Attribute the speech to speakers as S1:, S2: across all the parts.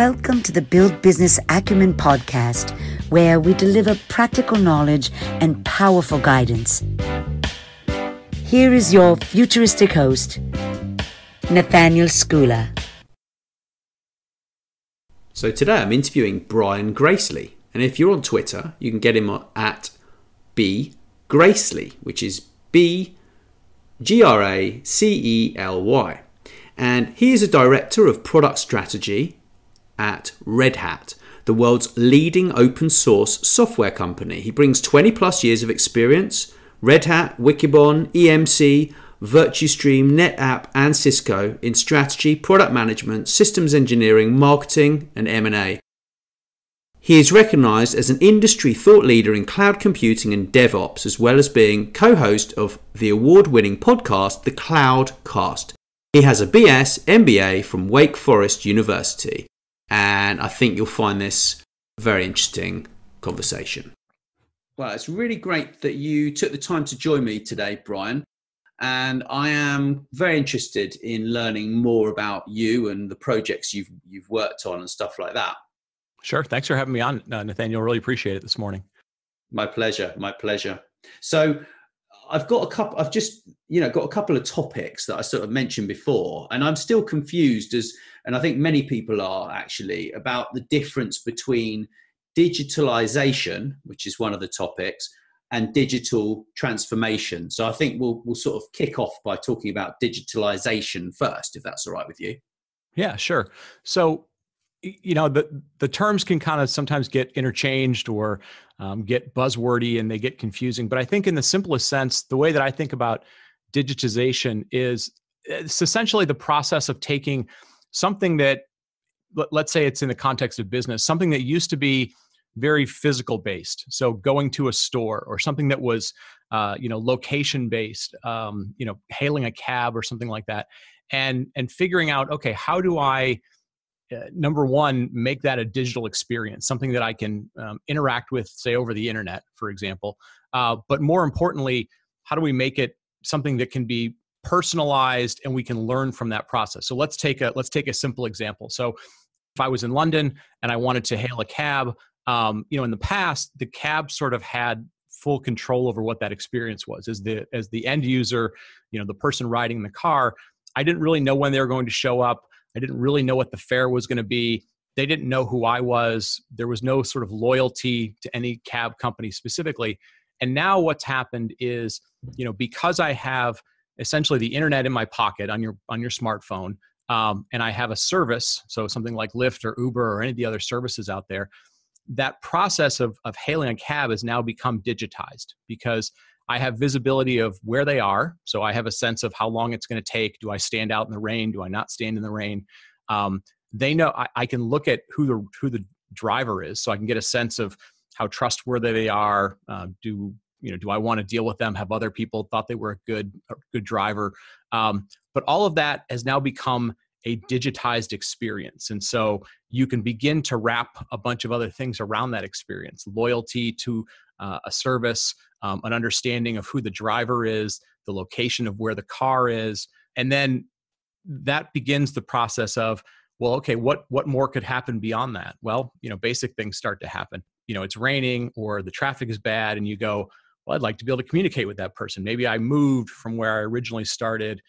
S1: Welcome to the Build Business Acumen podcast, where we deliver practical knowledge and powerful guidance. Here is your futuristic host, Nathaniel Schooler.
S2: So today I'm interviewing Brian Gracely, and if you're on Twitter, you can get him at B Gracely, which is BGRACELY. And he is a director of product strategy at Red Hat, the world's leading open source software company. He brings 20 plus years of experience. Red Hat, Wikibon, EMC, VirtuStream, NetApp, and Cisco in strategy, product management, systems engineering, marketing, and M&A. He is recognized as an industry thought leader in cloud computing and DevOps, as well as being co-host of the award-winning podcast, The Cloudcast. He has a BS MBA from Wake Forest University, and I think you'll find this a very interesting conversation. Well, it's really great that you took the time to join me today, Brian. And I am very interested in learning more about you and the projects you've worked on and stuff like that.
S3: Sure. Thanks for having me on, Nathaniel. Really appreciate it this morning.
S2: My pleasure. My pleasure. So I've got a couple of topics that I sort of mentioned before, and I'm still confused and I think many people are actually, about the difference between digitalization, which is one of the topics, and digital transformation. So I think we'll sort of kick off by talking about digitalization first, if that's all right with you.
S3: Yeah, sure. So, the terms can kind of sometimes get interchanged or get buzzwordy and they get confusing. But I think in the simplest sense, the way that I think about digitization is it's essentially the process of taking something that, let's say it's in the context of business, something that used to be very physical based. So going to a store, or something that was, location based, hailing a cab or something like that, and figuring out, okay, how do I, number one, make that a digital experience, something that I can interact with, say, over the internet, for example. But more importantly, how do we make it something that can be personalized and we can learn from that process? So let's take a simple example. So if I was in London and I wanted to hail a cab, in the past, the cab sort of had full control over what that experience was. As the end user, the person riding the car, I didn't really know when they were going to show up. I didn't really know what the fare was going to be. They didn't know who I was. There was no sort of loyalty to any cab company specifically. And now what's happened is, because I have essentially the internet in my pocket on your smartphone, and I have a service, so something like Lyft or Uber or any of the other services out there, that process of hailing a cab has now become digitized because I have visibility of where they are. So I have a sense of how long it's going to take. Do I stand out in the rain? Do I not stand in the rain? They know I can look at who the driver is, so I can get a sense of how trustworthy they are. Do I want to deal with them? Have other people thought they were a good driver? But all of that has now become a digitized experience. And so you can begin to wrap a bunch of other things around that experience: loyalty to a service, an understanding of who the driver is, the location of where the car is. And then that begins the process of, well, okay, what more could happen beyond that? Well, basic things start to happen. It's raining or the traffic is bad, and you go, well, I'd like to be able to communicate with that person. Maybe I moved from where I originally started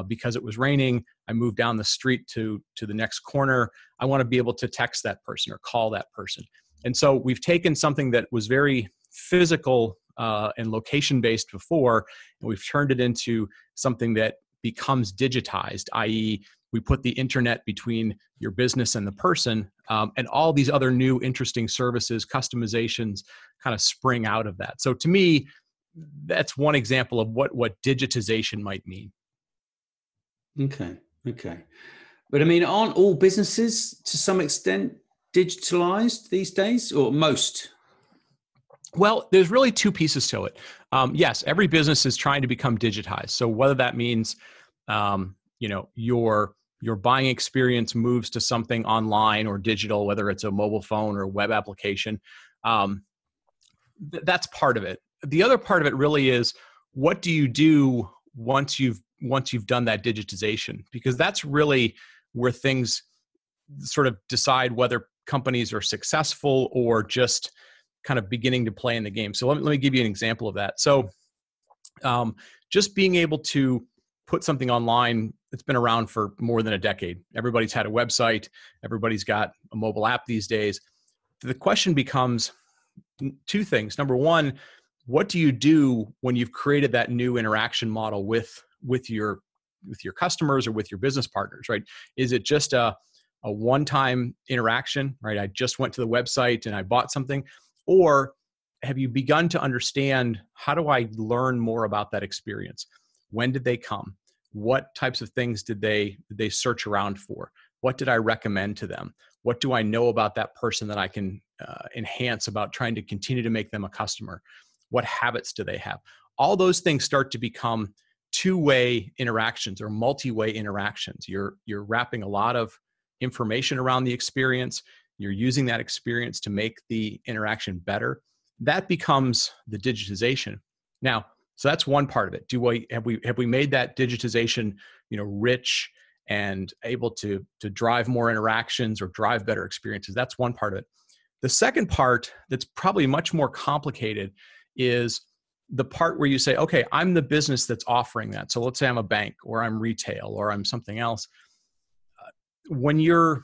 S3: because it was raining. I moved down the street to the next corner. I want to be able to text that person or call that person. And so we've taken something that was very physical and location-based before, and we've turned it into something that becomes digitized, i.e., we put the internet between your business and the person, and all these other new interesting services, customizations kind of spring out of that. So to me, that's one example of what digitization might mean.
S2: Okay. But I mean, aren't all businesses to some extent digitalized these days, or most?
S3: Well, there's really two pieces to it. Yes, every business is trying to become digitized. So whether that means, your buying experience moves to something online or digital, whether it's a mobile phone or a web application, that's part of it. The other part of it really is, what do you do once you've done that digitization? Because that's really where things sort of decide whether companies are successful or just kind of beginning to play in the game. So let me give you an example of that. So just being able to put something online that's been around for more than a decade. Everybody's had a website. Everybody's got a mobile app these days. The question becomes two things. Number one, what do you do when you've created that new interaction model with your customers or with your business partners, right? Is it just a one-time interaction, right? I just went to the website and I bought something, or have you begun to understand, how do I learn more about that experience? When did they come? What types of things did they search around for? What did I recommend to them? What do I know about that person that I can enhance about trying to continue to make them a customer? What habits do they have? All those things start to become two-way interactions or multi-way interactions. You're wrapping a lot of information around the experience. You're using that experience to make the interaction better. That becomes the digitization. Now, so that's one part of it. Have we made that digitization, rich and able to drive more interactions or drive better experiences? That's one part of it. The second part, that's probably much more complicated, is the part where you say, okay, I'm the business that's offering that. So let's say I'm a bank, or I'm retail, or I'm something else. When you're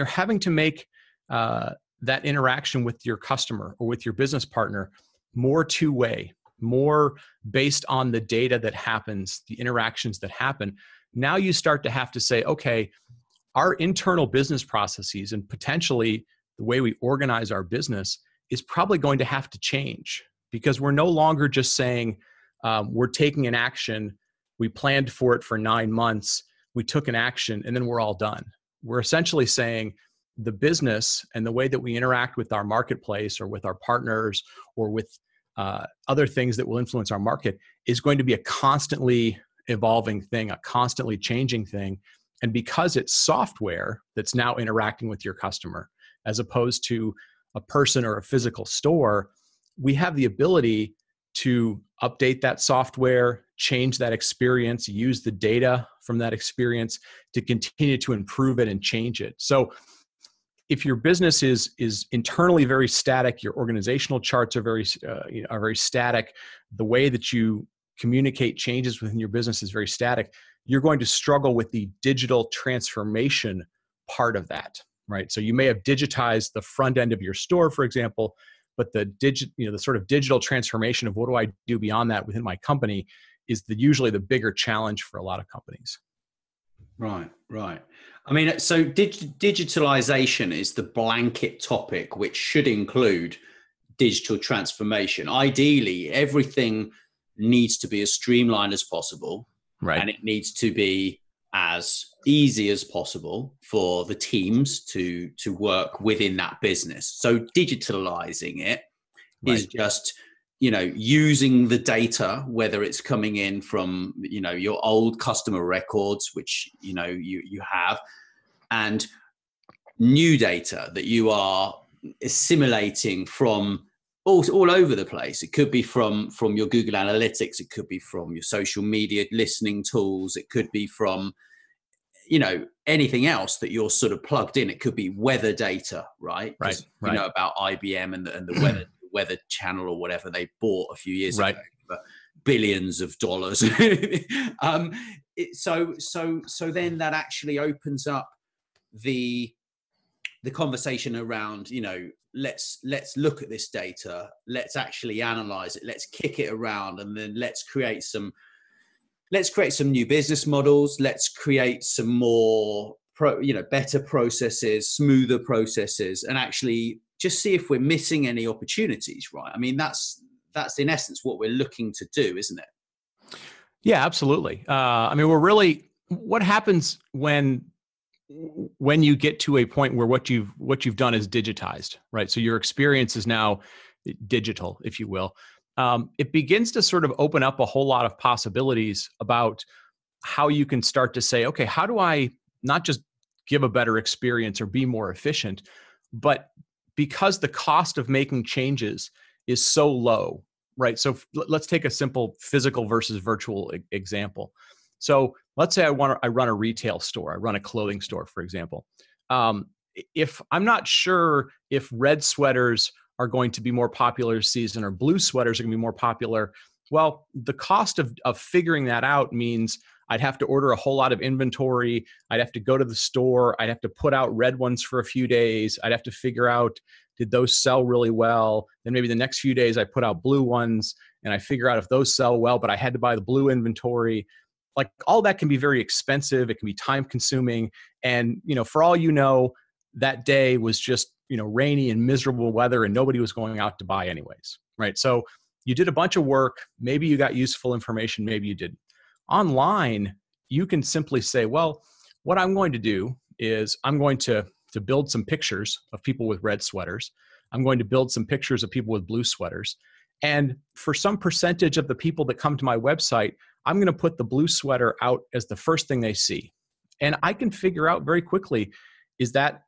S3: having to make that interaction with your customer or with your business partner more two-way, more based on the data that happens, the interactions that happen, now you start to have to say, okay, our internal business processes and potentially the way we organize our business is probably going to have to change, because we're no longer just saying we're taking an action, we planned for it for 9 months, we took an action, and then we're all done. We're essentially saying the business and the way that we interact with our marketplace or with our partners or with other things that will influence our market is going to be a constantly evolving thing, a constantly changing thing. And because it's software that's now interacting with your customer, as opposed to a person or a physical store, we have the ability to update that software, change that experience, use the data from that experience to continue to improve it and change it. So if your business is internally very static, your organizational charts are very static, the way that you communicate changes within your business is very static, you're going to struggle with the digital transformation part of that, right? So you may have digitized the front end of your store, for example, but the sort of digital transformation of what do I do beyond that within my company is usually the bigger challenge for a lot of companies.
S2: Right. I mean, so digitalization is the blanket topic which should include digital transformation. Ideally, everything needs to be as streamlined as possible,
S3: right? And
S2: it needs to be as easy as possible for the teams to work within that business. So digitalizing it is just, using the data, whether it's coming in from, your old customer records, which, you have, and new data that you are assimilating from all over the place. It could be from your Google Analytics. It could be from your social media listening tools. It could be from, anything else that you're sort of plugged in. It could be weather data, right?
S3: Right.
S2: You know about IBM and the weather channel or whatever they bought a few years ago for billions of dollars. So then that actually opens up the conversation around, let's look at this data, let's actually analyze it, let's kick it around, and then let's create some new business models, let's create some more better processes, smoother processes, and actually just see if we're missing any opportunities, right? I mean, that's in essence what we're looking to do, isn't it?
S3: Yeah, absolutely. I mean, what happens when you get to a point where what you've done is digitized, right? So your experience is now digital, if you will. It begins to sort of open up a whole lot of possibilities about how you can start to say, okay, how do I not just give a better experience or be more efficient, but because the cost of making changes is so low, right? So let's take a simple physical versus virtual example. So let's say I run a retail store, I run a clothing store, for example. If I'm not sure if red sweaters are going to be more popular this season or blue sweaters are going to be more popular, well, the cost of figuring that out means I'd have to order a whole lot of inventory. I'd have to go to the store. I'd have to put out red ones for a few days. I'd have to figure out, did those sell really well? Then maybe the next few days I put out blue ones and I figure out if those sell well, but I had to buy the blue inventory. Like, all that can be very expensive. It can be time consuming. And, for all you know, that day was just, rainy and miserable weather and nobody was going out to buy anyways, right? So you did a bunch of work. Maybe you got useful information. Maybe you didn't. Online, you can simply say, well, what I'm going to do is I'm going to build some pictures of people with red sweaters. I'm going to build some pictures of people with blue sweaters. And for some percentage of the people that come to my website, I'm going to put the blue sweater out as the first thing they see. And I can figure out very quickly, is that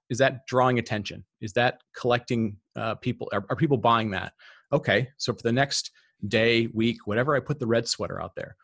S3: drawing attention? Is that collecting people? Are people buying that? Okay, so for the next day, week, whatever, I put the red sweater out there.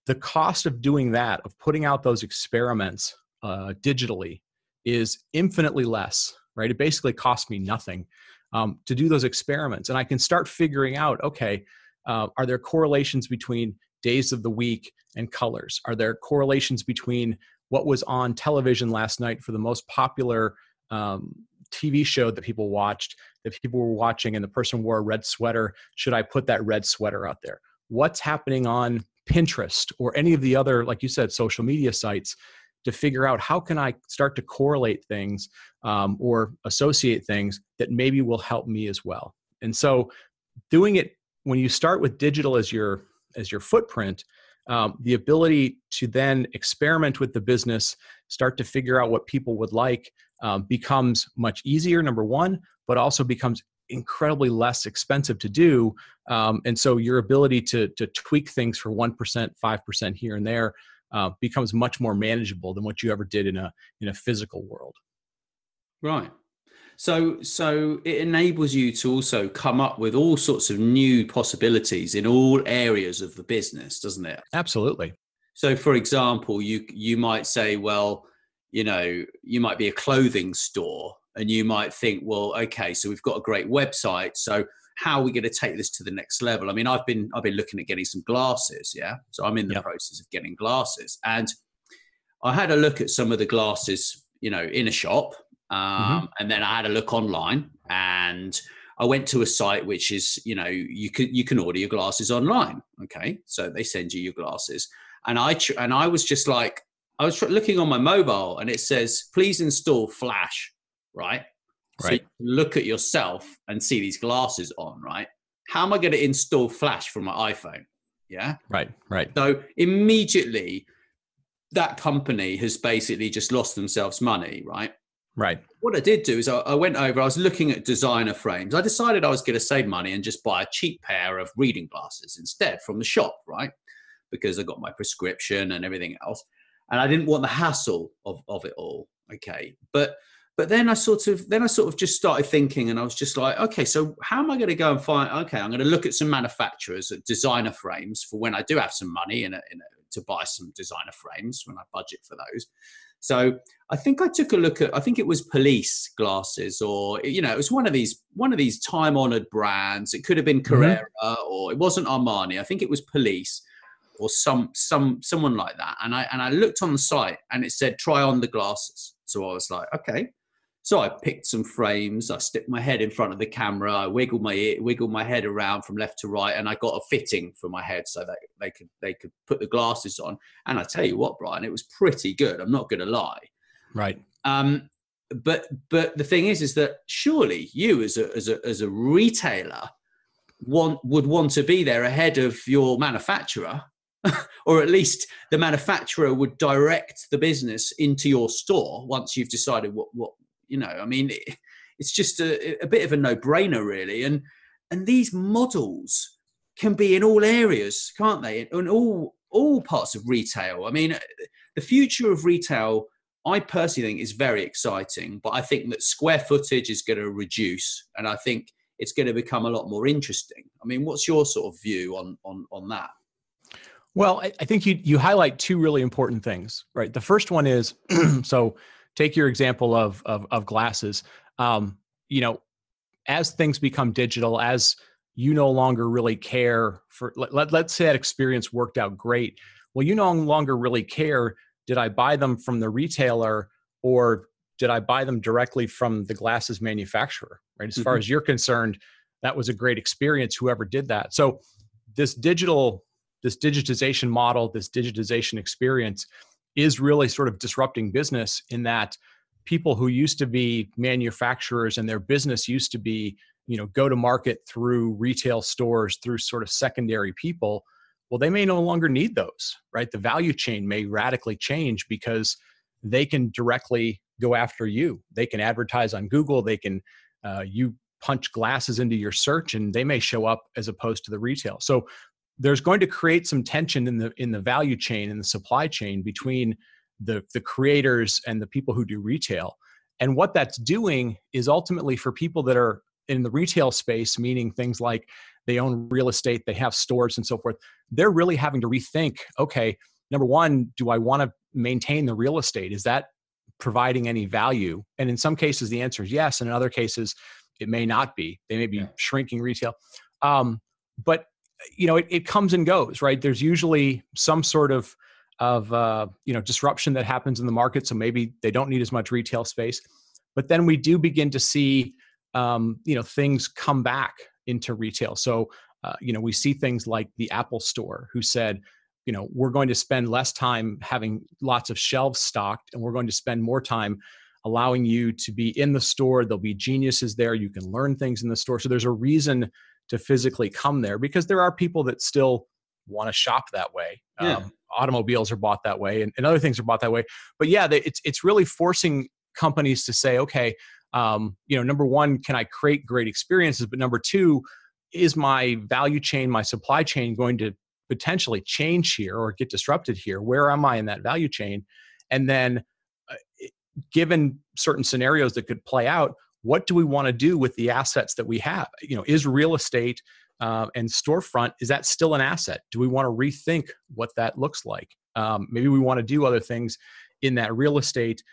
S3: The cost of doing that, of putting out those experiments digitally, is infinitely less, right? It basically costs me nothing to do those experiments. And I can start figuring out, okay, are there correlations between days of the week and colors? Are there correlations between what was on television last night for the most popular TV show that people watched, that people were watching, and the person wore a red sweater? Should I put that red sweater out there? What's happening on Pinterest or any of the other, like you said, social media sites, to figure out how can I start to correlate things or associate things that maybe will help me as well. And so doing it when you start with digital as your footprint, the ability to then experiment with the business, start to figure out what people would like, becomes much easier, number one, but also becomes incredibly less expensive to do. And so your ability to tweak things for 1%, 5% here and there becomes much more manageable than what you ever did in a physical world.
S2: Right. So it enables you to also come up with all sorts of new possibilities in all areas of the business, doesn't it?
S3: Absolutely.
S2: So, for example, you might say, well, you might be a clothing store and you might think, well, okay, so we've got a great website. So how are we going to take this to the next level? I mean, I've been looking at getting some glasses. Yeah. So I'm in the process of getting glasses, and I had a look at some of the glasses, in a shop. And then I had a look online, and I went to a site which is, you can order your glasses online. Okay. So they send you your glasses, and I was just like, I was looking on my mobile and it says, please install Flash. Right. So you can look at yourself and see these glasses on, right? How am I going to install Flash from my iPhone? Yeah.
S3: Right.
S2: So immediately that company has basically just lost themselves money, right?
S3: Right.
S2: What I did do is I went over, I was looking at designer frames. I decided I was going to save money and just buy a cheap pair of reading glasses instead from the shop, right? Because I got my prescription and everything else. And I didn't want the hassle of it all. Okay. But then I sort of just started thinking, and I was just like, okay, so how am I going to go and find, okay, I'm going to look at some manufacturers at designer frames for when I do have some money to buy some designer frames when I budget for those. So I think I took a look at, I think it was Police glasses, or, it was one of these time honored brands. It could have been Carrera, or it wasn't Armani. I think it was Police or someone like that. And I looked on the site and it said, try on the glasses. So I was like, okay. So I picked some frames, I stuck my head in front of the camera, I wiggled my head around from left to right, and I got a fitting for my head so that they could put the glasses on. And I tell you what, Brian, it was pretty good. I'm not going to lie.
S3: Right.
S2: But the thing is that surely you as a retailer would want to be there ahead of your manufacturer, or at least the manufacturer would direct the business into your store once you've decided what. I mean, it's just a bit of a no-brainer, really. And these models can be in all areas, can't they? In all parts of retail. I mean, the future of retail, I personally think, is very exciting. But I think that square footage is going to reduce, and I think it's going to become a lot more interesting. I mean, what's your sort of view on that?
S3: Well, I think you highlight two really important things, right? The first one is, so take your example of glasses. You know, as things become digital, as you no longer really care for, let's say that experience worked out great. Well, you no longer really care, did I buy them from the retailer or did I buy them directly from the glasses manufacturer, right? As far as you're concerned, that was a great experience, whoever did that. So this digitization model, this digitization experience is really sort of disrupting business in that people who used to be manufacturers and their business used to be, go to market through retail stores, through sort of secondary people, well, they may no longer need those, right? The value chain may radically change because they can directly go after you. They can advertise on Google. They can, you punch glasses into your search and they may show up as opposed to the retail. So there's going to create some tension in the value chain and the supply chain between the creators and the people who do retail. And what that's doing is ultimately for people that are in the retail space, meaning things like they own real estate, they have stores and so forth, they're really having to rethink, okay, number one, do I want to maintain the real estate? Is that providing any value? And in some cases, the answer is yes. And in other cases, it may not be. They may be shrinking retail. But it comes and goes, right? There's usually some sort of disruption that happens in the market. So maybe they don't need as much retail space, but then we do begin to see, things come back into retail. So, we see things like the Apple Store, who said, we're going to spend less time having lots of shelves stocked, and we're going to spend more time allowing you to be in the store. There'll be geniuses there. You can learn things in the store. So there's a reason to physically come there because there are people that still want to shop that way. Automobiles are bought that way and other things are bought that way. But yeah, it's really forcing companies to say, okay, number one, can I create great experiences? But number two, is my value chain, my supply chain going to potentially change here or get disrupted here? Where am I in that value chain? And then given certain scenarios that could play out, what do we want to do with the assets that we have? Is real estate and storefront, is that still an asset? Do we want to rethink what that looks like? Maybe we want to do other things in that real estate,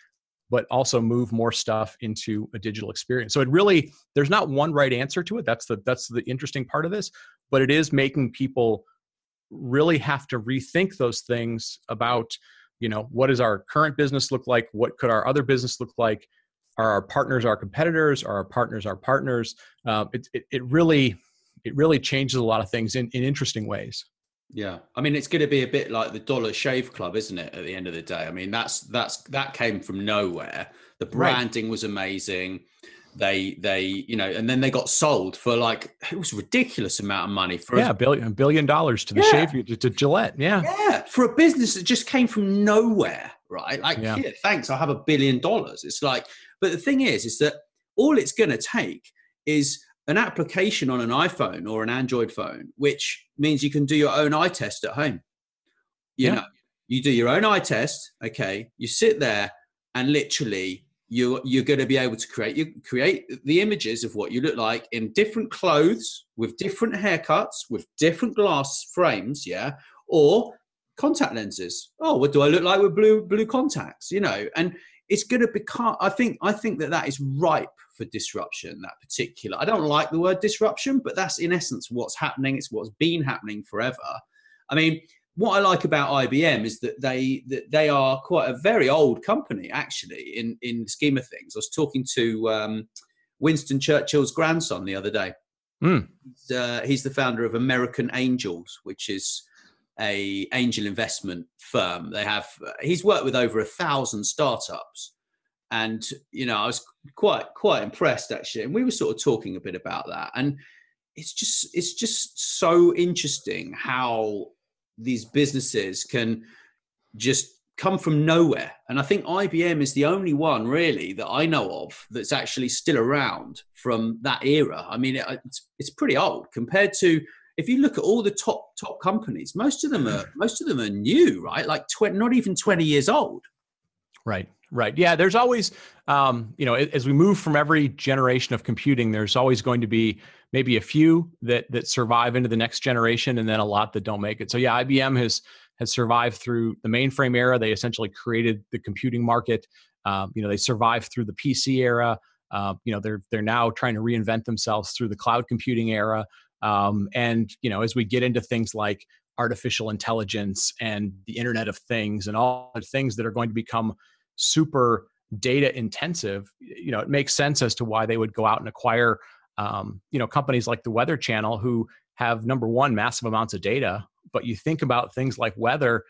S3: but also move more stuff into a digital experience. So there's not one right answer to it. That's the interesting part of this, but it is making people really have to rethink those things about, what does our current business look like? What could our other business look like? Are our partners our competitors? Are our partners our partners? It really changes a lot of things in interesting ways.
S2: Yeah. I mean, it's going to be a bit like the Dollar Shave Club, isn't it? At the end of the day. I mean, that came from nowhere. The branding was amazing. They and then they got sold for it was a ridiculous amount of money for
S3: $1 billion to the shave, to Gillette.
S2: Yeah. For a business that just came from nowhere, right? Here, thanks. I'll have $1 billion. It's like, but the thing is that all it's going to take is an application on an iPhone or an Android phone, which means you can do your own eye test at home. You do your own eye test. Okay. You sit there and literally you're going to be able to create the images of what you look like in different clothes with different haircuts, with different glass frames. Yeah. Or contact lenses. Oh, what do I look like with blue contacts? And it's going to become, I think that is ripe for disruption, that particular. I don't like the word disruption, but that's in essence what's happening. It's what's been happening forever. I mean, what I like about IBM is that they are quite a very old company, actually, in the scheme of things. I was talking to Winston Churchill's grandson the other day. He's the founder of American Angels, which is a angel investment firm. He's worked with over 1,000 startups. And, I was quite impressed, actually. And we were sort of talking a bit about that. And it's just so interesting how these businesses can just come from nowhere. And I think IBM is the only one really that I know of that's actually still around from that era. I mean, it's pretty old compared to, if you look at all the top companies, most of them are new, right? Like not even 20 years old.
S3: Right. Yeah. There's always, as we move from every generation of computing, there's always going to be maybe a few that survive into the next generation, and then a lot that don't make it. So yeah, IBM has survived through the mainframe era. They essentially created the computing market. They survived through the PC era. They're now trying to reinvent themselves through the cloud computing era. As we get into things like artificial intelligence and the Internet of Things and all the things that are going to become super data intensive, it makes sense as to why they would go out and acquire, companies like the Weather Channel, who have, number one, massive amounts of data. But you think about things like weather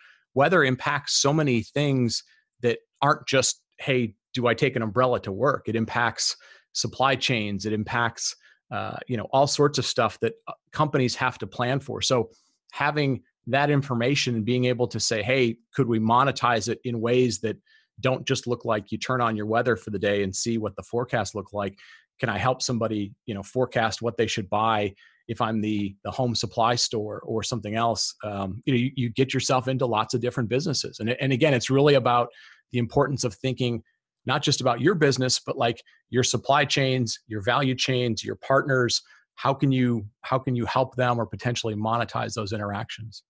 S3: impacts so many things that aren't just, hey, do I take an umbrella to work? It impacts supply chains. It impacts, all sorts of stuff that companies have to plan for. So having that information and being able to say, hey, could we monetize it in ways that don't just look like you turn on your weather for the day and see what the forecast look like? Can I help somebody, forecast what they should buy if I'm the home supply store or something else? You get yourself into lots of different businesses. And again, it's really about the importance of thinking not just about your business, but like your supply chains, your value chains, your partners. How can you help them or potentially monetize those interactions?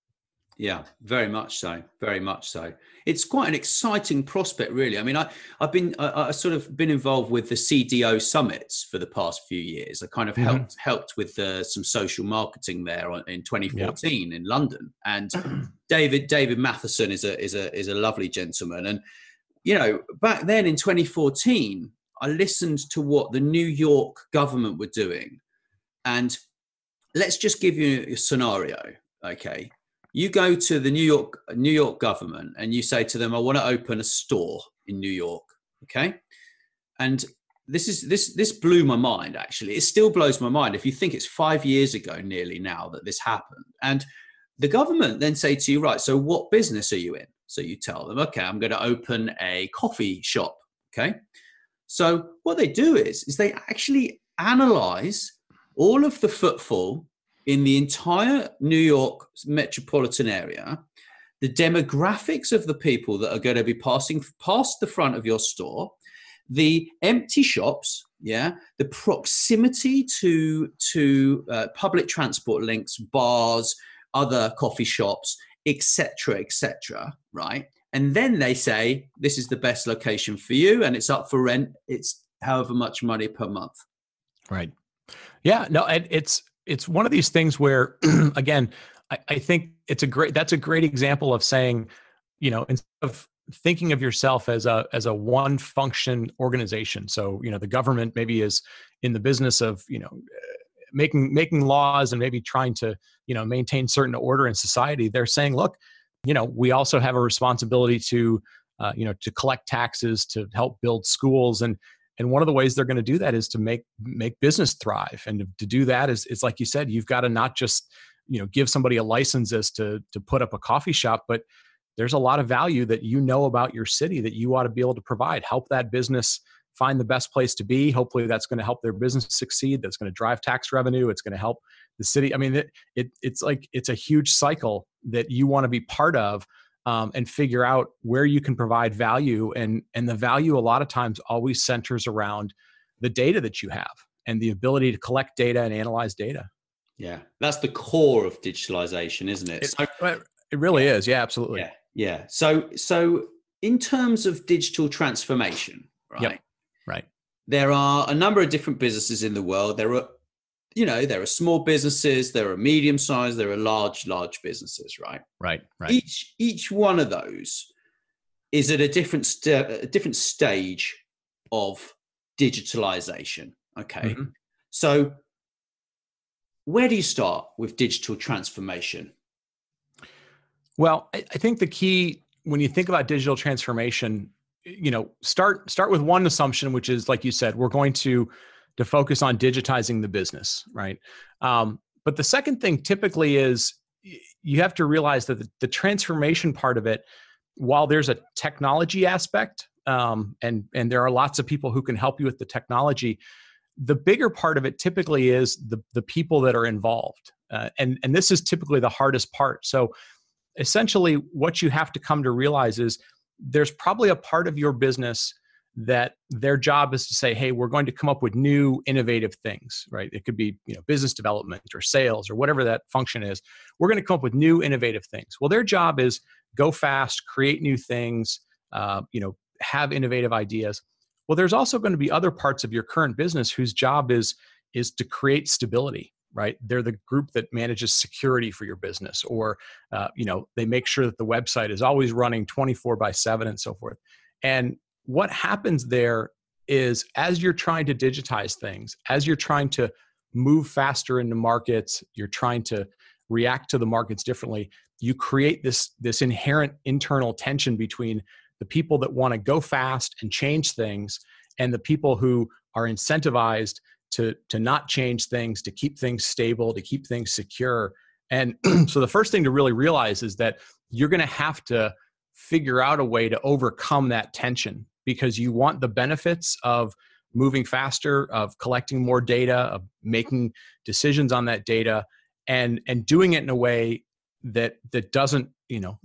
S2: Yeah, very much so. Very much so. It's quite an exciting prospect, really. I mean, I've sort of been involved with the CDO summits for the past few years. I kind of helped with some social marketing there in 2014 in London. And David Matheson is a lovely gentleman. And back then in 2014, I listened to what the New York government were doing. And let's just give you a scenario, okay? You go to the New York government and you say to them, I want to open a store in New York, okay? And this blew my mind, actually. It still blows my mind if you think it's 5 years ago nearly now that this happened. And the government then say to you, right, so what business are you in? So you tell them, okay, I'm going to open a coffee shop, okay? So what they do is they actually analyze all of the footfall in the entire New York metropolitan area, the demographics of the people that are going to be passing past the front of your store, the empty shops, the proximity to public transport links, bars, other coffee shops, etc., right? And then they say, this is the best location for you, and it's up for rent. It's however much money per month.
S3: Right. Yeah, no, it's one of these things where, again, I think that's a great example of saying, instead of thinking of yourself as a one function organization. So, the government maybe is in the business of, making laws and maybe trying to, maintain certain order in society. They're saying, look, we also have a responsibility to collect taxes, to help build schools. And one of the ways they're going to do that is to make business thrive. And to do that is like you said, you've got to not just, give somebody a license as to put up a coffee shop, but there's a lot of value that about your city that you ought to be able to provide. Help that business find the best place to be. Hopefully that's going to help their business succeed. That's going to drive tax revenue. It's going to help the city. I mean, it's a huge cycle that you want to be part of. And figure out where you can provide value. And the value a lot of times always centers around the data that you have and the ability to collect data and analyze data.
S2: Yeah, that's the core of digitalization, isn't it?
S3: It really is. Yeah, absolutely.
S2: Yeah. So in terms of digital transformation, right?
S3: Yep. Right.
S2: There are a number of different businesses in the world. There are small businesses, there are medium-sized, there are large businesses, right?
S3: Right.
S2: Each one of those is at a different stage of digitalization. Okay. Mm-hmm. So where do you start with digital transformation?
S3: Well, I think the key when you think about digital transformation, start with one assumption, which is, like you said, we're going to focus on digitizing the business, right? But the second thing typically is you have to realize that the transformation part of it, while there's a technology aspect, and there are lots of people who can help you with the technology, the bigger part of it typically is the people that are involved. And this is typically the hardest part. So essentially what you have to come to realize is there's probably a part of your business that their job is to say, hey, we're going to come up with new innovative things, right? It could be, business development or sales or whatever that function is. We're going to come up with new innovative things. Well, their job is go fast, create new things, have innovative ideas. Well, there's also going to be other parts of your current business whose job is to create stability, right? They're the group that manages security for your business, or they make sure that the website is always running 24/7 and so forth. And what happens there is, as you're trying to digitize things, as you're trying to move faster into markets, you're trying to react to the markets differently, you create this inherent internal tension between the people that want to go fast and change things and the people who are incentivized to not change things, to keep things stable, to keep things secure. And so the first thing to really realize is that you're going to have to figure out a way to overcome that tension, because you want the benefits of moving faster, of collecting more data, of making decisions on that data, and doing it in a way that doesn't,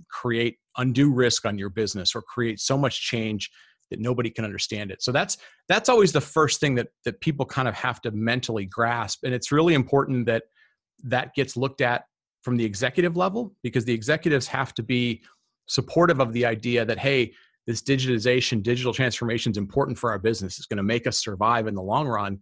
S3: create undue risk on your business or create so much change that nobody can understand it. So that's always the first thing that people kind of have to mentally grasp. And it's really important that gets looked at from the executive level, because the executives have to be supportive of the idea that, hey, this digitization, digital transformation is important for our business. It's going to make us survive in the long run.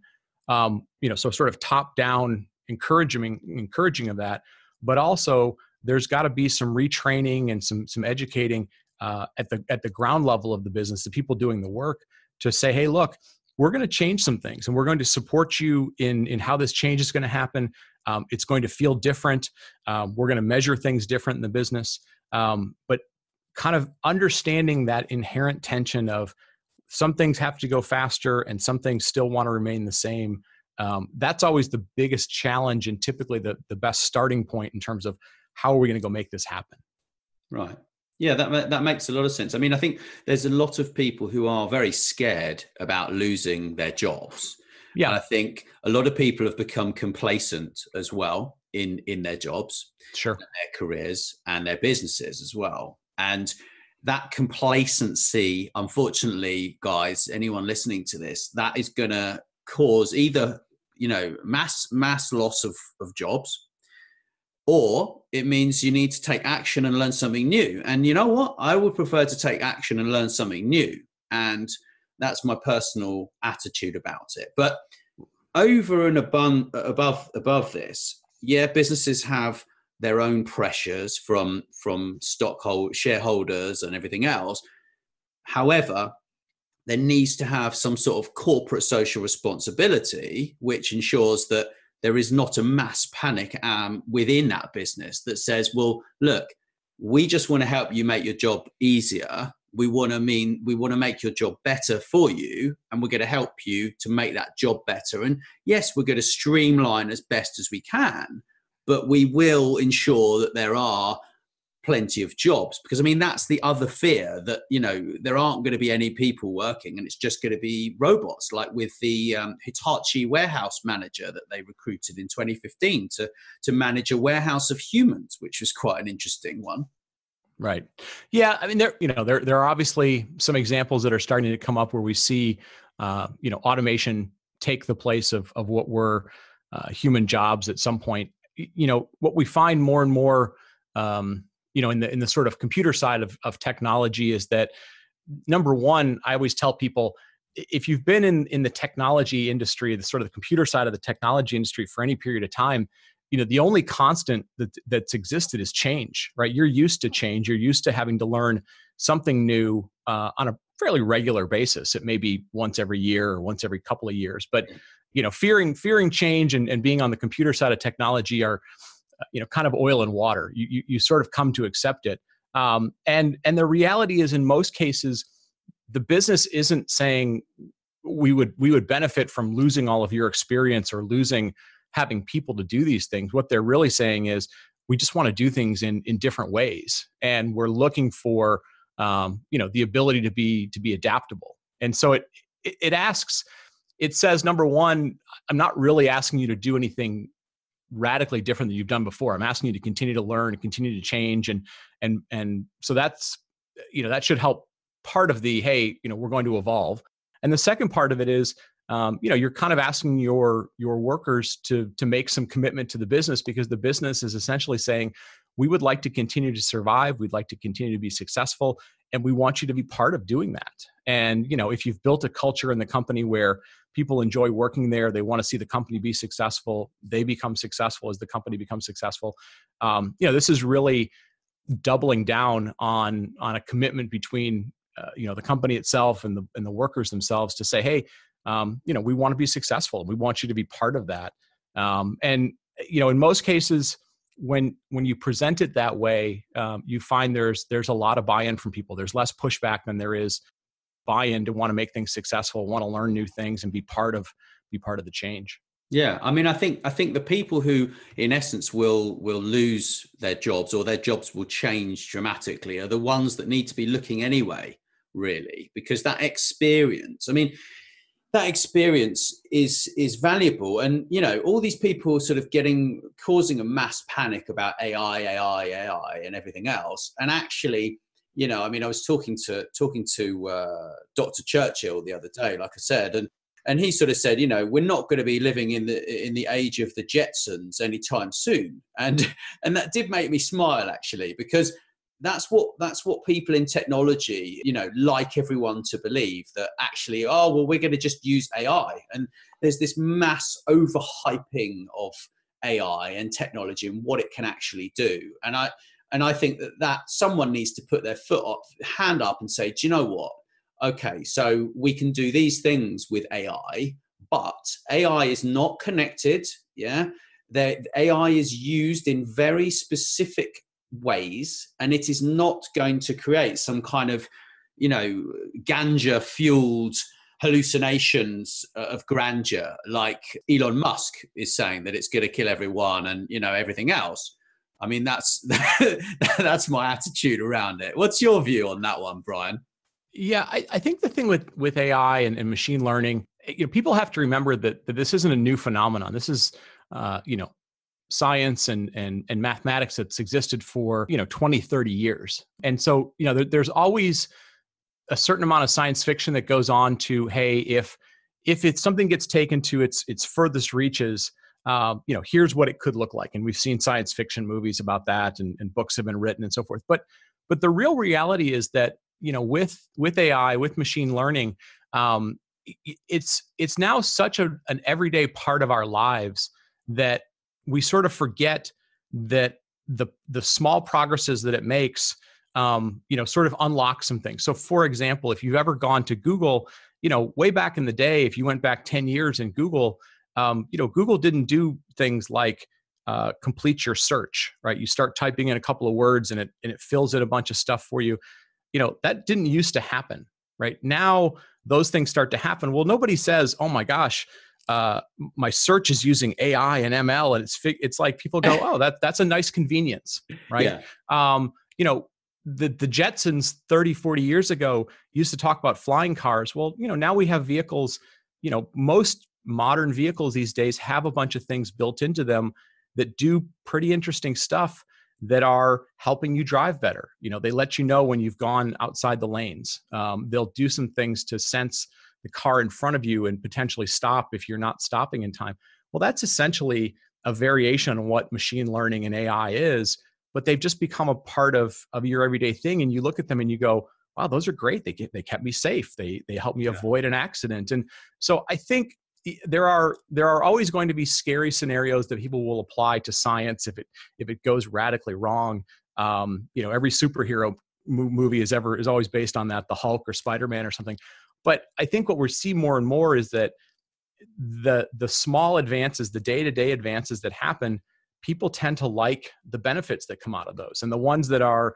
S3: So sort of top-down encouraging of that, but also there's got to be some retraining and some educating at the ground level of the business, the people doing the work, to say, hey, look, we're going to change some things and we're going to support you in how this change is going to happen. It's going to feel different. We're going to measure things different in the business. But kind of understanding that inherent tension of some things have to go faster and some things still want to remain the same. That's always the biggest challenge, and typically the best starting point in terms of how are we going to go make this happen.
S2: Right. Yeah, that makes a lot of sense. I mean, I think there's a lot of people who are very scared about losing their jobs. Yeah. And I think a lot of people have become complacent as well in their jobs,
S3: sure,
S2: their careers and their businesses as well. And that complacency, unfortunately, guys, anyone listening to this, that is going to cause either, mass loss of jobs, or it means you need to take action and learn something new. And you know what? I would prefer to take action and learn something new. And that's my personal attitude about it. But over and above this, yeah, businesses have their own pressures from shareholders and everything else. However, there needs to have some sort of corporate social responsibility, which ensures that there is not a mass panic within that business that says, well, look, we just want to help you make your job easier. We want to make your job better for you, and we're going to help you to make that job better. And yes, we're going to streamline as best as we can, but we will ensure that there are plenty of jobs, because I mean, that's the other fear, that there aren't going to be any people working and it's just going to be robots, like with the Hitachi warehouse manager that they recruited in 2015 to manage a warehouse of humans, which was quite an interesting one.
S3: Right. Yeah. I mean, there are obviously some examples that are starting to come up where we see automation take the place of what were human jobs at some point. What we find more and more in the sort of computer side of technology is that, number one, I always tell people, if you've been in the technology industry, the sort of the computer side of the technology industry for any period of time, the only constant that's existed is change, right? You're used to change. You're used to having to learn something new on a fairly regular basis. It may be once every year or once every couple of years, but fearing change and being on the computer side of technology are kind of oil and water. You sort of come to accept it. And the reality is, in most cases, the business isn't saying we would benefit from losing all of your experience or losing having people to do these things. What they're really saying is, we just want to do things in different ways. And we're looking for, the ability to be adaptable. And so it says, number one, I'm not really asking you to do anything radically different than you've done before. I'm asking you to continue to learn and continue to change. And so that's, that should help part of the, hey, we're going to evolve. And the second part of it is, you're kind of asking your workers to make some commitment to the business, because the business is essentially saying, we would like to continue to survive. We'd like to continue to be successful. And we want you to be part of doing that. And, if you've built a culture in the company where people enjoy working there, they want to see the company be successful, they become successful as the company becomes successful. This is really doubling down on a commitment between the company itself and the workers themselves to say, hey, we want to be successful. We want you to be part of that. And in most cases, when you present it that way, you find there's a lot of buy-in from people. There's less pushback than there is buy-in to want to make things successful, want to learn new things, and be part of the change.
S2: Yeah, I mean, I think the people who, in essence, will lose their jobs or their jobs will change dramatically are the ones that need to be looking anyway, really, because that experience is valuable. And all these people sort of causing a mass panic about AI, and everything else. And actually, I was talking to Dr. Churchill the other day, like I said, and he sort of said, we're not going to be living in the age of the Jetsons anytime soon. And that did make me smile, actually, because that's what people in technology, like everyone to believe, that actually, we're going to just use AI. And there's this mass overhyping of AI and technology and what it can actually do. And I think that someone needs to put their hand up and say, do you know what? Okay, so we can do these things with AI, but AI is not connected. Yeah, the AI is used in very specific ways, and it is not going to create some kind of, ganja fueled hallucinations of grandeur, like Elon Musk is saying that it's going to kill everyone and everything else. I mean, that's that's my attitude around it. What's your view on that one, Brian?
S3: Yeah, I think the thing with AI and machine learning, people have to remember that this isn't a new phenomenon. This is, science and mathematics that's existed for 20, 30 years. And so there's always a certain amount of science fiction that goes on to, hey, if something gets taken to its furthest reaches, here's what it could look like. And we've seen science fiction movies about that, and books have been written and so forth. But the real reality is that with AI, with machine learning, it's now such an everyday part of our lives that we sort of forget that the small progresses that it makes, sort of unlock some things. So, for example, if you've ever gone to Google, way back in the day, if you went back 10 years in Google, Google didn't do things like complete your search, right? You start typing in a couple of words and it fills in a bunch of stuff for you. That didn't used to happen, right? Now those things start to happen. Well, nobody says, oh my gosh, my search is using AI and ML, and it's like people go, oh, that's a nice convenience, right? Yeah. The Jetsons 30, 40 years ago used to talk about flying cars. Well, now we have vehicles, most modern vehicles these days have a bunch of things built into them that do pretty interesting stuff that are helping you drive better. They let you know when you've gone outside the lanes. They'll do some things to sense the car in front of you and potentially stop if you're not stopping in time. Well, that's essentially a variation on what machine learning and AI is, but they've just become a part of your everyday thing. And you look at them and you go, wow, those are great. They kept me safe. They helped me avoid an accident. And so I think there are always going to be scary scenarios that people will apply to science if it goes radically wrong. Every superhero movie is always based on that, the Hulk or Spider-Man or something. But I think what we see more and more is that the small advances, the day-to-day advances that happen, people tend to like the benefits that come out of those, and the ones that are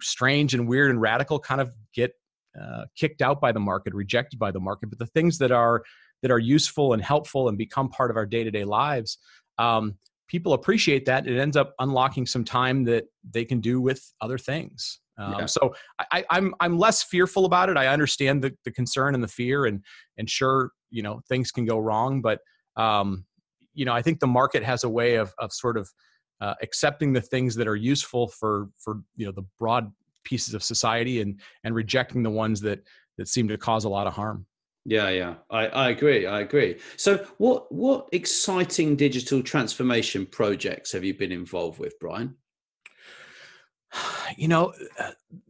S3: strange and weird and radical kind of get kicked out by the market, rejected by the market. But the things that are useful and helpful and become part of our day-to-day lives, people appreciate that. It ends up unlocking some time that they can do with other things. So I'm less fearful about it. I understand the concern and the fear, and sure, things can go wrong, but I think the market has a way of sort of accepting the things that are useful for the broad pieces of society, and rejecting the ones that seem to cause a lot of harm.
S2: Yeah. I agree. So what exciting digital transformation projects have you been involved with, Brian?
S3: You know,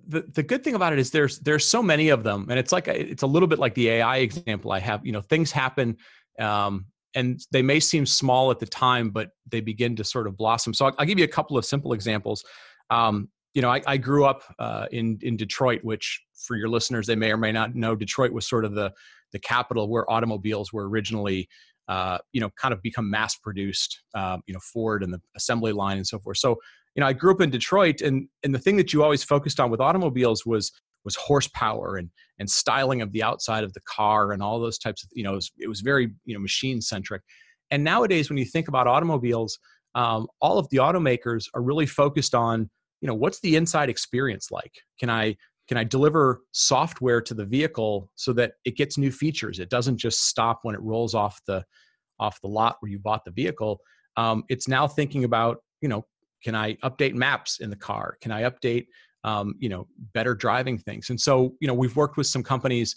S3: the good thing about it is there's so many of them, and it's a little bit like the AI example I have. You know, things happen, and they may seem small at the time, but they begin to sort of blossom. So I'll give you a couple of simple examples. You know, I grew up in Detroit, which for your listeners, they may or may not know, Detroit was sort of the capital where automobiles were originally, you know, kind of become mass produced. You know, Ford and the assembly line and so forth. So, you know, I grew up in Detroit, and the thing that you always focused on with automobiles was horsepower and styling of the outside of the car and all those types of, you know, it was very, you know, machine centric. And nowadays, when you think about automobiles, all of the automakers are really focused on, you know, what's the inside experience like? Can I deliver software to the vehicle so that it gets new features? It doesn't just stop when it rolls off the lot where you bought the vehicle. It's now thinking about, you know, can I update maps in the car? Can I update, you know, better driving things? And so, you know, we've worked with some companies,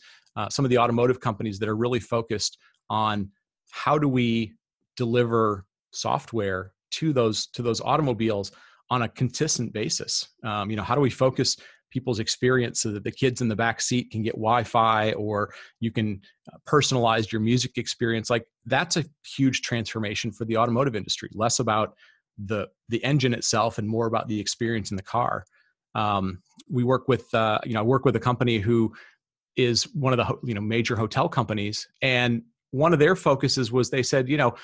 S3: some of the automotive companies that are really focused on how do we deliver software to those automobiles on a consistent basis. You know, how do we focus people's experience so that the kids in the back seat can get Wi-Fi, or you can personalize your music experience? Like, that's a huge transformation for the automotive industry. Less about the engine itself and more about the experience in the car. We work with, you know, I work with a company who is one of the, you know, major hotel companies. And one of their focuses was, they said, you know,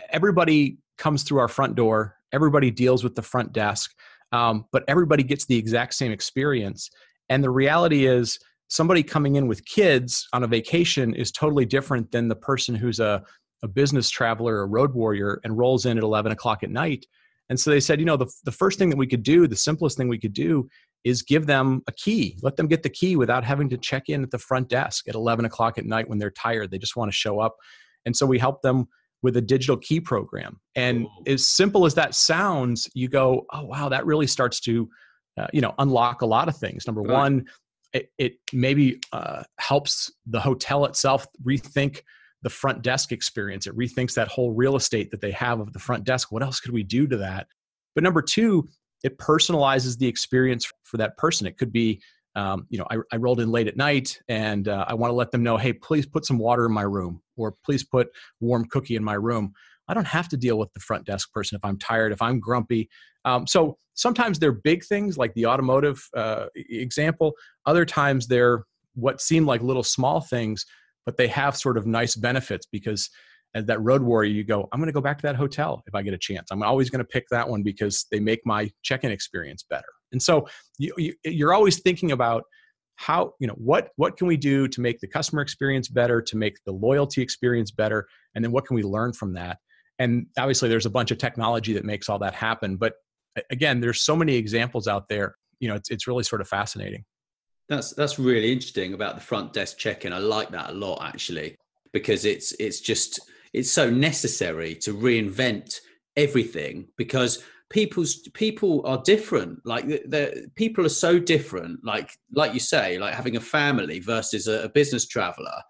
S3: everybody comes through our front door, everybody deals with the front desk, but everybody gets the exact same experience. And the reality is, somebody coming in with kids on a vacation is totally different than the person who's a business traveler, a road warrior, and rolls in at 11 o'clock at night. And so they said, you know, the first thing that we could do, the simplest thing we could do, is give them a key. Let them get the key without having to check in at the front desk at 11 o'clock at night when they're tired. They just want to show up. And so we help them with a digital key program. And as simple as that sounds, you go, oh, wow, that really starts to, you know, unlock a lot of things. Number one, it maybe helps the hotel itself rethink the front desk experience. It rethinks that whole real estate that they have of the front desk. What else could we do to that? But number two, it personalizes the experience for that person. It could be, you know, I rolled in late at night and I want to let them know, hey, please put some water in my room, or please put warm cookie in my room. I don't have to deal with the front desk person if I'm tired, if I'm grumpy. So sometimes they're big things like the automotive example. Other times they're what seem like little small things, but they have sort of nice benefits, because as that road warrior, you go, I'm going to go back to that hotel if I get a chance. I'm always going to pick that one because they make my check-in experience better. And so you're always thinking about how, you know, what can we do to make the customer experience better, to make the loyalty experience better, and then what can we learn from that? And obviously there's a bunch of technology that makes all that happen. But again, there's so many examples out there. You know, it's really sort of fascinating.
S2: That's really interesting about the front desk check-in. I like that a lot, actually, because it's so necessary to reinvent everything, because people are different. Like the people are so different. Like you say, like having a family versus a business traveler,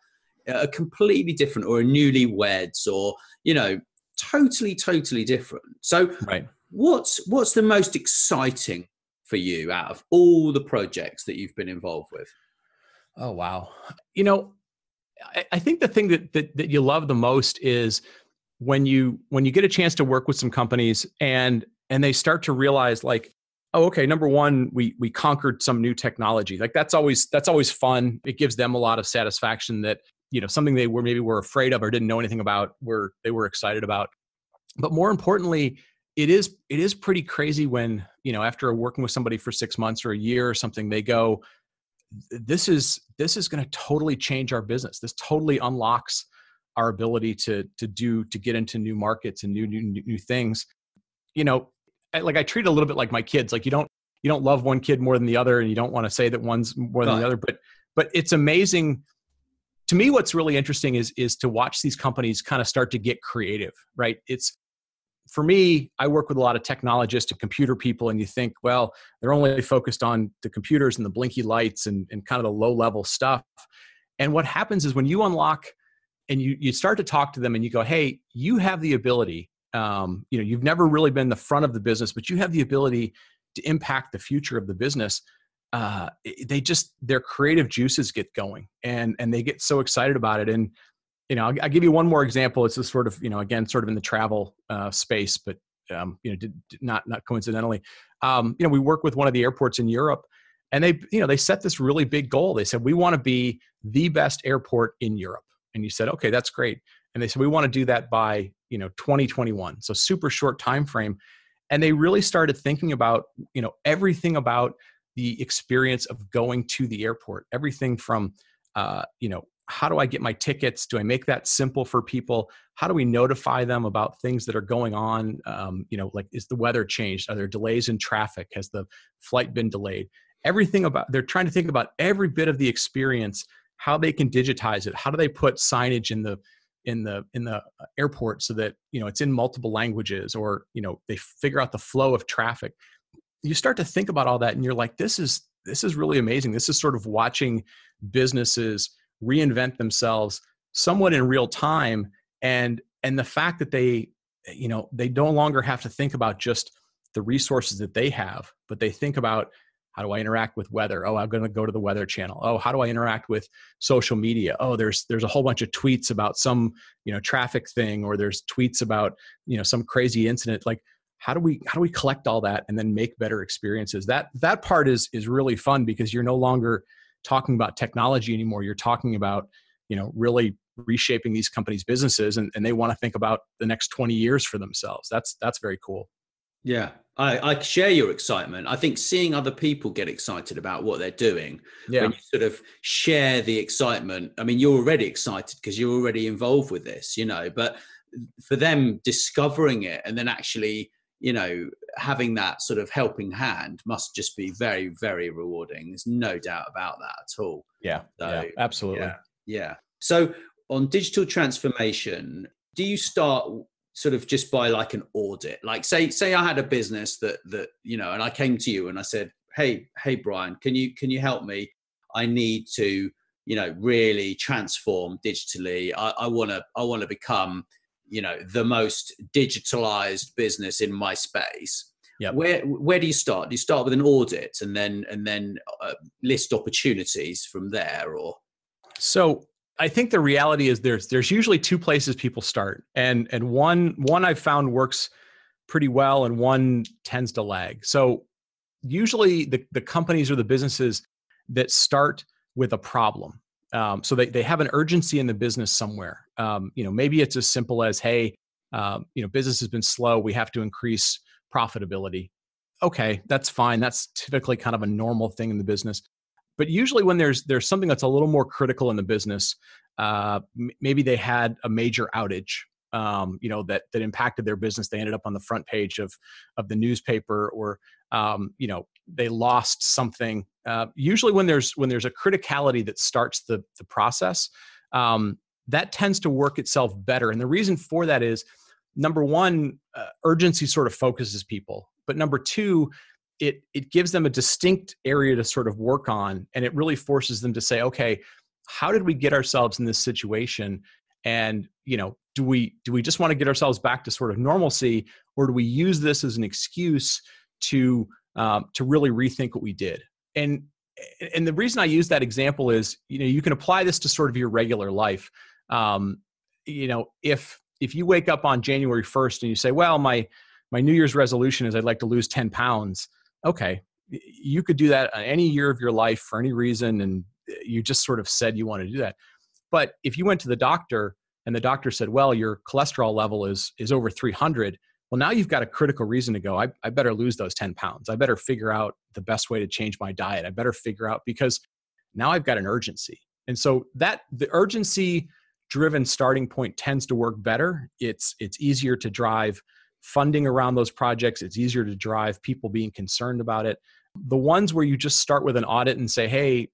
S2: are completely different, or a newlyweds, or, you know, totally different. So
S3: right.
S2: What's the most exciting for you out of all the projects that you've been involved with?
S3: Oh, wow. You know, I think the thing that you love the most is when you get a chance to work with some companies and they start to realize, like, oh, okay, number one, we conquered some new technology. Like that's always fun. It gives them a lot of satisfaction that, you know, something they were afraid of or didn't know anything about, they were excited about. But more importantly, it is pretty crazy when, you know, after working with somebody for 6 months or a year or something, they go, this is going to totally change our business. This totally unlocks our ability to get into new markets and new things. You know, I treat it a little bit like my kids. Like you don't love one kid more than the other, and you don't want to say that one's more than the other. But it's amazing to me. What's really interesting is to watch these companies kind of start to get creative. Right? It's, for me, I work with a lot of technologists and computer people, and you think, well, they're only focused on the computers and the blinky lights and kind of the low level stuff. And what happens is when you unlock and you start to talk to them and you go, hey, you have the ability, you know, you've never really been the front of the business, but you have the ability to impact the future of the business, their creative juices get going, and they get so excited about it. And I'll give you one more example. It's this sort of, again, sort of in the travel space, but not coincidentally, we work with one of the airports in Europe, and they set this really big goal. They said, we want to be the best airport in Europe. And you said, okay, that's great. And they said, we want to do that by 2021. So super short time frame. And they really started thinking about everything about the experience of going to the airport. Everything from how do I get my tickets? Do I make that simple for people? How do we notify them about things that are going on? Like, is the weather changed? Are there delays in traffic? Has the flight been delayed? They're trying to think about every bit of the experience, how they can digitize it. How do they put signage in the airport so that, it's in multiple languages, or, they figure out the flow of traffic. You start to think about all that, and you're like, this is really amazing. This is sort of watching businesses reinvent themselves somewhat in real time. And the fact that they no longer have to think about just the resources that they have, but they think about, how do I interact with weather? Oh, I'm going to go to the Weather Channel. Oh, how do I interact with social media? Oh, there's a whole bunch of tweets about some, traffic thing, or there's tweets about, some crazy incident. Like, how do we collect all that and then make better experiences? That part is really fun, because you're no longer talking about technology anymore. You're talking about, really reshaping these companies' businesses, and they want to think about the next 20 years for themselves. That's very cool.
S2: Yeah, I share your excitement. I think seeing other people get excited about what they're doing, when you sort of share the excitement, I mean, you're already excited because you're already involved with this, but for them discovering it and then actually, having that sort of helping hand must just be very, very rewarding. There's no doubt about that at all.
S3: Yeah, absolutely.
S2: Yeah. So on digital transformation, do you start sort of just by like an audit? Like say I had a business that and I came to you and I said, hey Brian, can you help me? I need to really transform digitally. I want to become the most digitalized business in my space.
S3: Yep.
S2: Where do you start? Do you start with an audit and then list opportunities from there, or?
S3: So I think the reality is there's usually two places people start, and one I've found works pretty well, and one tends to lag. So usually the companies or the businesses that start with a problem, so they have an urgency in the business somewhere. Maybe it's as simple as, hey, business has been slow, we have to increase profitability. Okay, that's fine. That's typically kind of a normal thing in the business. But usually when there's something that's a little more critical in the business, maybe they had a major outage, that impacted their business. They ended up on the front page of the newspaper, or they lost something. Usually when there's a criticality that starts the process, that tends to work itself better. And the reason for that is, number one, urgency sort of focuses people, but number two, it gives them a distinct area to sort of work on, and it really forces them to say, okay, how did we get ourselves in this situation? And do we just want to get ourselves back to sort of normalcy, or do we use this as an excuse to really rethink what we did? And the reason I use that example is, you can apply this to sort of your regular life. If you wake up on January 1st and you say, well, my New Year's resolution is I'd like to lose 10 pounds. Okay, you could do that any year of your life for any reason, and you just sort of said you want to do that. But if you went to the doctor and the doctor said, well, your cholesterol level is over 300, well, now you've got a critical reason to go, I better lose those 10 pounds. I better figure out the best way to change my diet. I better figure out, because now I've got an urgency. And so the urgency driven starting point tends to work better. It's easier to drive funding around those projects. It's easier to drive people being concerned about it. The ones where you just start with an audit and say, hey,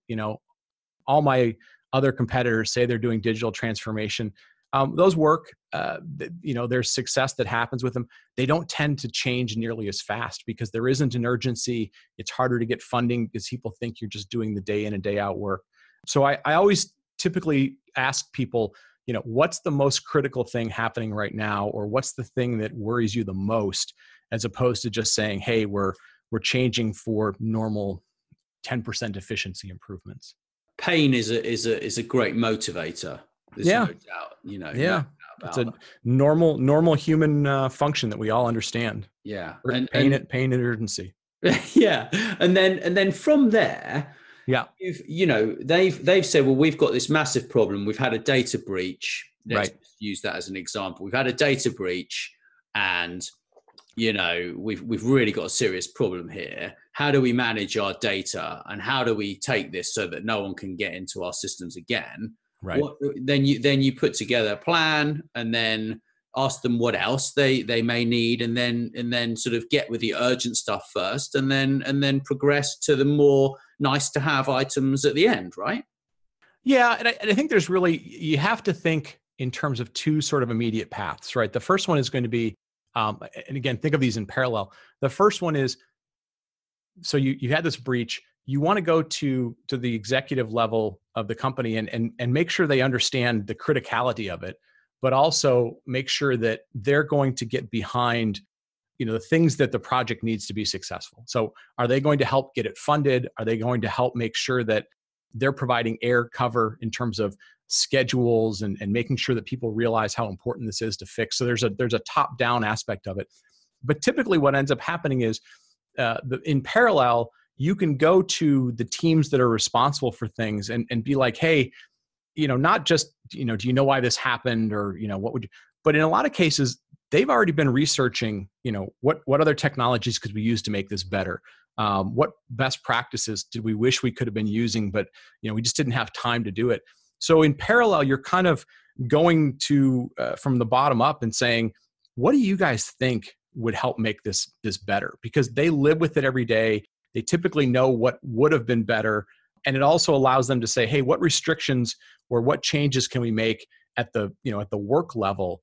S3: all my other competitors say they're doing digital transformation, those work. There's success that happens with them. They don't tend to change nearly as fast because there isn't an urgency. It's harder to get funding because people think you're just doing the day in and day out work. So I always typically ask people, what's the most critical thing happening right now, or what's the thing that worries you the most, as opposed to just saying, hey, we're we're changing for normal 10% efficiency improvements.
S2: Pain is a great motivator. There's
S3: Yeah.
S2: no doubt, no
S3: Yeah.
S2: doubt
S3: It's
S2: about
S3: a
S2: that.
S3: normal human function that we all understand.
S2: Yeah.
S3: Pain and urgency.
S2: Yeah. And then from there,
S3: Yeah.
S2: they've said, well, we've got this massive problem. We've had a data breach. Let's
S3: Right.
S2: use that as an example. We've had a data breach, and we've really got a serious problem here. How do we manage our data, and how do we take this so that no one can get into our systems again?
S3: Right.
S2: Then you put together a plan, and then ask them what else they may need, and then sort of get with the urgent stuff first, and then progress to the more nice to have items at the end, right?
S3: Yeah, and I think there's really, you have to think in terms of two sort of immediate paths, right? The first one is going to be, and again, think of these in parallel. The first one is, so you had this breach. You want to go to the executive level of the company and make sure they understand the criticality of it, but also make sure that they're going to get behind, the things that the project needs to be successful. So are they going to help get it funded? Are they going to help make sure that they're providing air cover in terms of schedules and making sure that people realize how important this is to fix? So there's a top-down aspect of it. But typically what ends up happening is in parallel, you can go to the teams that are responsible for things and be like, hey, not just, do you know why this happened, or, what would you, but in a lot of cases, they've already been researching, what other technologies could we use to make this better? What best practices did we wish we could have been using, but, we just didn't have time to do it. So in parallel, you're kind of going to, from the bottom up and saying, what do you guys think would help make this better? Because they live with it every day. They typically know what would have been better. And it also allows them to say, hey, what restrictions or what changes can we make at the work level?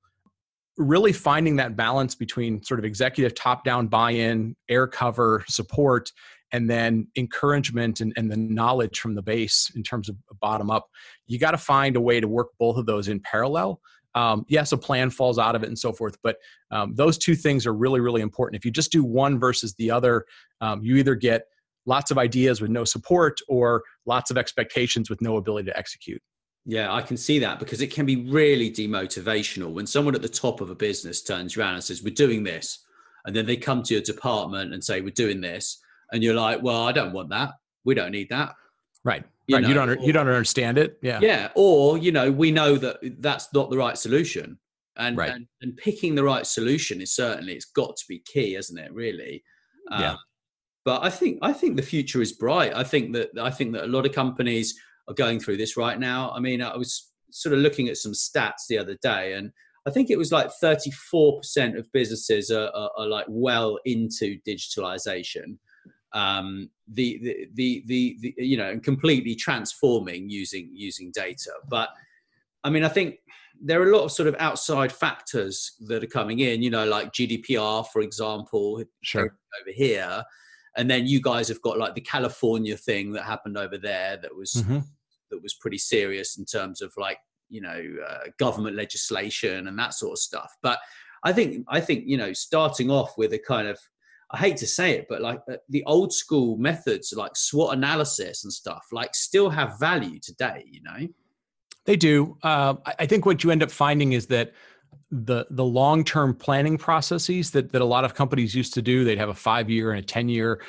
S3: Really finding that balance between sort of executive top-down buy-in, air cover, support, and then encouragement and the knowledge from the base in terms of bottom up. You got to find a way to work both of those in parallel. Yes, a plan falls out of it and so forth, but those two things are really, really important. If you just do one versus the other, you either get lots of ideas with no support or lots of expectations with no ability to execute.
S2: Yeah, I can see that, because it can be really demotivational when someone at the top of a business turns around and says, we're doing this. And then they come to your department and say, we're doing this. And you're like, well, I don't want that. We don't need that.
S3: Right. You don't understand it. Yeah.
S2: Yeah. Or, we know that that's not the right solution. And,
S3: right.
S2: and picking the right solution is certainly, it's got to be key, isn't it, really?
S3: Yeah.
S2: But I think the future is bright. I think that a lot of companies are going through this right now. I mean, I was sort of looking at some stats the other day, and I think it was like 34% of businesses are like well into digitalization, and completely transforming using data. But I mean, I think there are a lot of sort of outside factors that are coming in, like GDPR, for example,
S3: sure,
S2: over here. And then you guys have got like the California thing that happened over there that was pretty serious in terms of like, government legislation and that sort of stuff. But I think, starting off with a kind of, I hate to say it, but like the old school methods like SWOT analysis and stuff like still have value today, They
S3: do. I think what you end up finding is that the long-term planning processes that a lot of companies used to do, they'd have a 5-year and a 10-year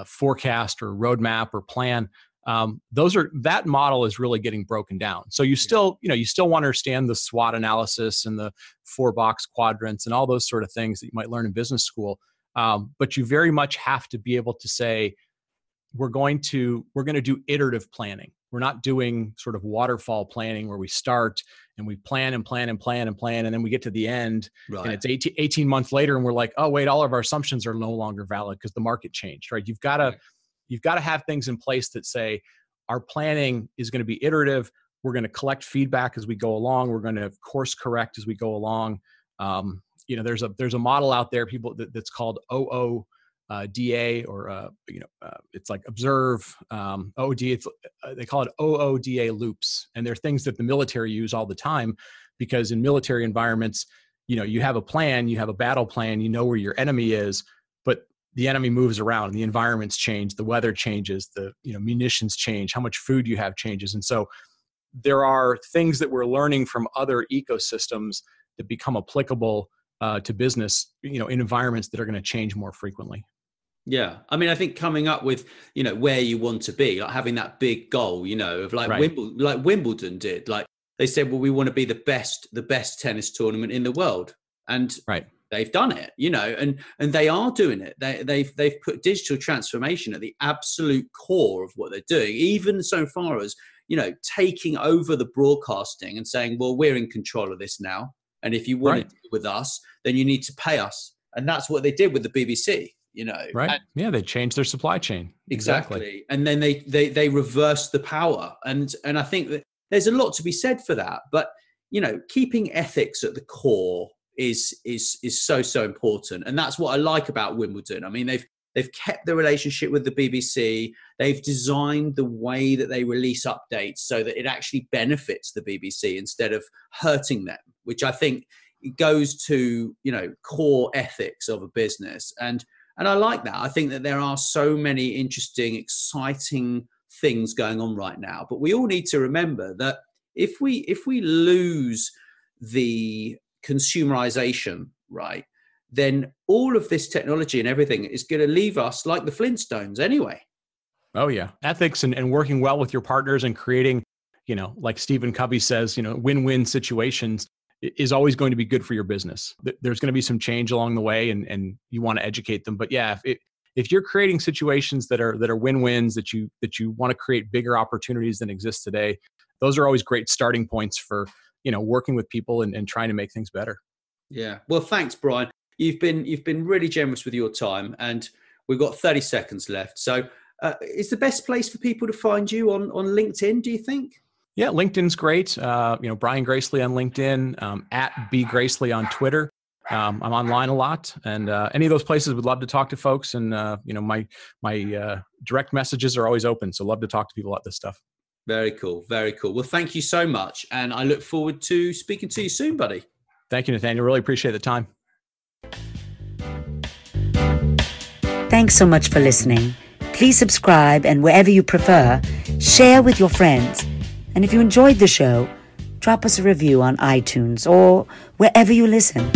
S3: forecast or roadmap or plan. That model is really getting broken down. So you still want to understand the SWOT analysis and the 4-box quadrants and all those sort of things that you might learn in business school. But you very much have to be able to say, we're going to do iterative planning. We're not doing sort of waterfall planning where we start and we plan and plan and plan and plan, and then we get to the end, right, and it's 18 months later and we're like, oh wait, all of our assumptions are no longer valid because the market changed, right? You've got to have things in place that say our planning is going to be iterative. We're going to collect feedback as we go along. We're going to course correct as we go along. There's a model out there, that's called OODA, or it's like observe, OOD. They call it OODA loops, and they're things that the military use all the time, because in military environments, you have a plan, you have a battle plan, you know where your enemy is, but the enemy moves around, the environments change, the weather changes, the munitions change, how much food you have changes. And so there are things that we're learning from other ecosystems that become applicable to business, in environments that are going to change more frequently.
S2: Yeah. I mean, I think coming up with, where you want to be, like having that big goal, of like
S3: Right.
S2: Wimbledon did. Like they said, well, we want to be the best tennis tournament in the world. And
S3: right.
S2: They've done it, and they are doing it. They've put digital transformation at the absolute core of what they're doing, even so far as, taking over the broadcasting and saying, well, we're in control of this now. And if you want to deal with us, then you need to pay us. And that's what they did with the BBC,
S3: Right.
S2: And
S3: they changed their supply chain.
S2: Exactly. And then they reversed the power. And I think that there's a lot to be said for that. But, keeping ethics at the core is so important. And that's what I like about Wimbledon. I mean, they've kept the relationship with the BBC. They've designed the way that they release updates so that it actually benefits the BBC instead of hurting them, which I think goes to, core ethics of a business. And I like that. I think that there are so many interesting, exciting things going on right now. But we all need to remember that if we lose the consumerization, right, then all of this technology and everything is going to leave us like the Flintstones anyway.
S3: Oh yeah. Ethics and working well with your partners and creating, like Stephen Covey says, win-win situations is always going to be good for your business. There's going to be some change along the way and you want to educate them. But yeah, if you're creating situations that are win-wins, that you want to create bigger opportunities than exist today, those are always great starting points for, working with people and trying to make things better. Yeah.
S2: Well, thanks, Brian. You've been really generous with your time, and we've got 30 seconds left. So is the best place for people to find you on LinkedIn, do you think?
S3: Yeah, LinkedIn's great. Brian Gracely on LinkedIn, at B Gracely on Twitter. I'm online a lot, and any of those places would love to talk to folks. And my direct messages are always open, so love to talk to people about this stuff.
S2: Very cool, very cool. Well, thank you so much, and I look forward to speaking to you soon, buddy.
S3: Thank you, Nathaniel. Really appreciate the time.
S1: Thanks so much for listening. Please subscribe, and wherever you prefer, share with your friends. And if you enjoyed the show, drop us a review on iTunes or wherever you listen.